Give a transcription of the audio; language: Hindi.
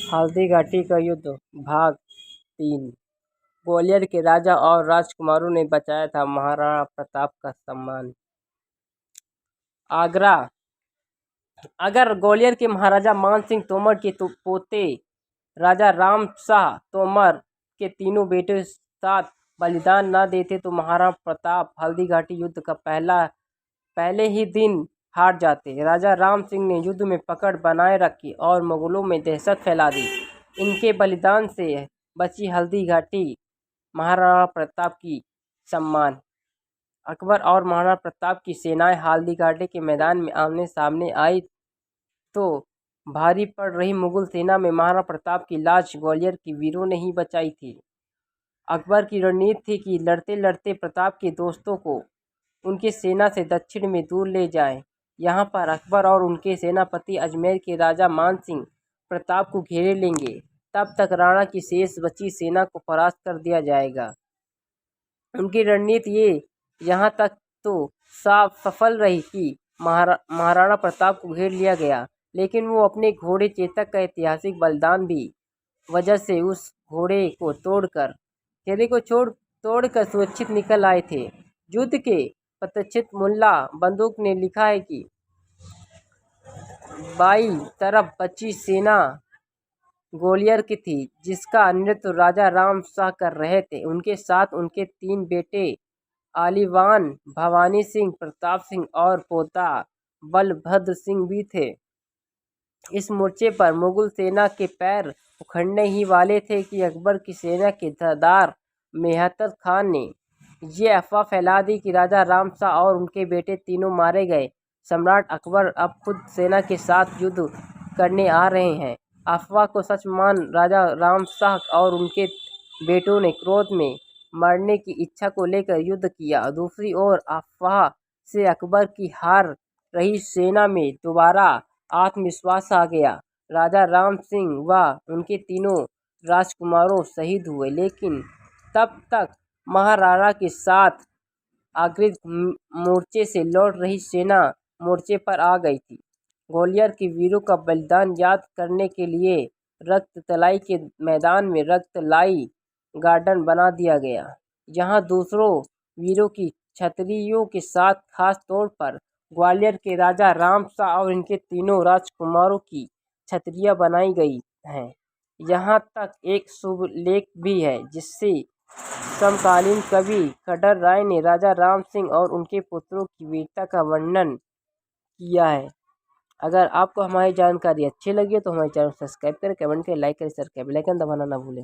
हल्दी घाटी का युद्ध भाग 3। ग्वालियर के राजा और राजकुमारों ने बचाया था महाराणा प्रताप का सम्मान। आगरा। अगर ग्वालियर के महाराजा मान सिंह तोमर के पोते राजा राम शाह तोमर के तीनों बेटे साथ बलिदान न देते तो महाराणा प्रताप हल्दी घाटी युद्ध का पहले ही दिन हार जाते। राजा राम सिंह ने युद्ध में पकड़ बनाए रखी और मुगलों में दहशत फैला दी। इनके बलिदान से बची हल्दी घाटी महाराणा प्रताप की सम्मान। अकबर और महाराणा प्रताप की सेनाएं हल्दी घाटी के मैदान में आमने सामने आई तो भारी पड़ रही मुगल सेना में महाराणा प्रताप की लाश ग्वालियर के वीरों ने ही बचाई थी। अकबर की रणनीति थी कि लड़ते लड़ते प्रताप के दोस्तों को उनकी सेना से दक्षिण में दूर ले जाएं। यहाँ पर अकबर और उनके सेनापति अजमेर के राजा मान सिंह प्रताप को घेरे लेंगे। तब तक राणा की शेष बची सेना को परास्त कर दिया जाएगा। उनकी रणनीति ये यहाँ तक तो साफ सफल रही कि महाराणा प्रताप को घेर लिया गया, लेकिन वो अपने घोड़े चेतक का ऐतिहासिक बलिदान भी वजह से उस घोड़े को तोड़कर सुरक्षित निकल आए थे। युद्ध के प्रत्यक्षित मुल्ला बंदूक ने लिखा है कि बाईं तरफ बची सेना ग्वालियर की थी, जिसका नेतृत्व राजा राम शाह कर रहे थे। उनके साथ उनके 3 बेटे आलीवान भवानी सिंह, प्रताप सिंह और पोता बलभद्र सिंह भी थे। इस मोर्चे पर मुगल सेना के पैर उखड़ने ही वाले थे कि अकबर की सेना के सरदार मेहतर खान ने ये अफवाह फैला दी कि राजा राम शाह और उनके बेटे तीनों मारे गए। सम्राट अकबर अब खुद सेना के साथ युद्ध करने आ रहे हैं। अफवाह को सच मान राजा राम शाह और उनके बेटों ने क्रोध में मरने की इच्छा को लेकर युद्ध किया। दूसरी ओर अफवाह से अकबर की हार रही सेना में दोबारा आत्मविश्वास आ गया। राजा राम सिंह व उनके तीनों राजकुमारों शहीद हुए, लेकिन तब तक महाराणा के साथ अग्रणी मोर्चे से लौट रही सेना मोर्चे पर आ गई थी। ग्वालियर के वीरों का बलिदान याद करने के लिए रक्तलाई के मैदान में रक्तलाई गार्डन बना दिया गया। यहाँ दूसरों वीरों की छतरियों के साथ खास तौर पर ग्वालियर के राजा राम शाह और इनके तीनों राजकुमारों की छतरियाँ बनाई गई हैं। यहाँ तक एक शुभ लेख भी है जिससे समकालीन कवि खडर राय ने राजा राम सिंह और उनके पुत्रों की वीरता का वर्णन किया है। अगर आपको हमारी जानकारी अच्छी लगी तो हमारे चैनल को सब्सक्राइब करें, कमेंट करें, लाइक करें, शेयर करें, बेल आइकन दबाना ना भूलें।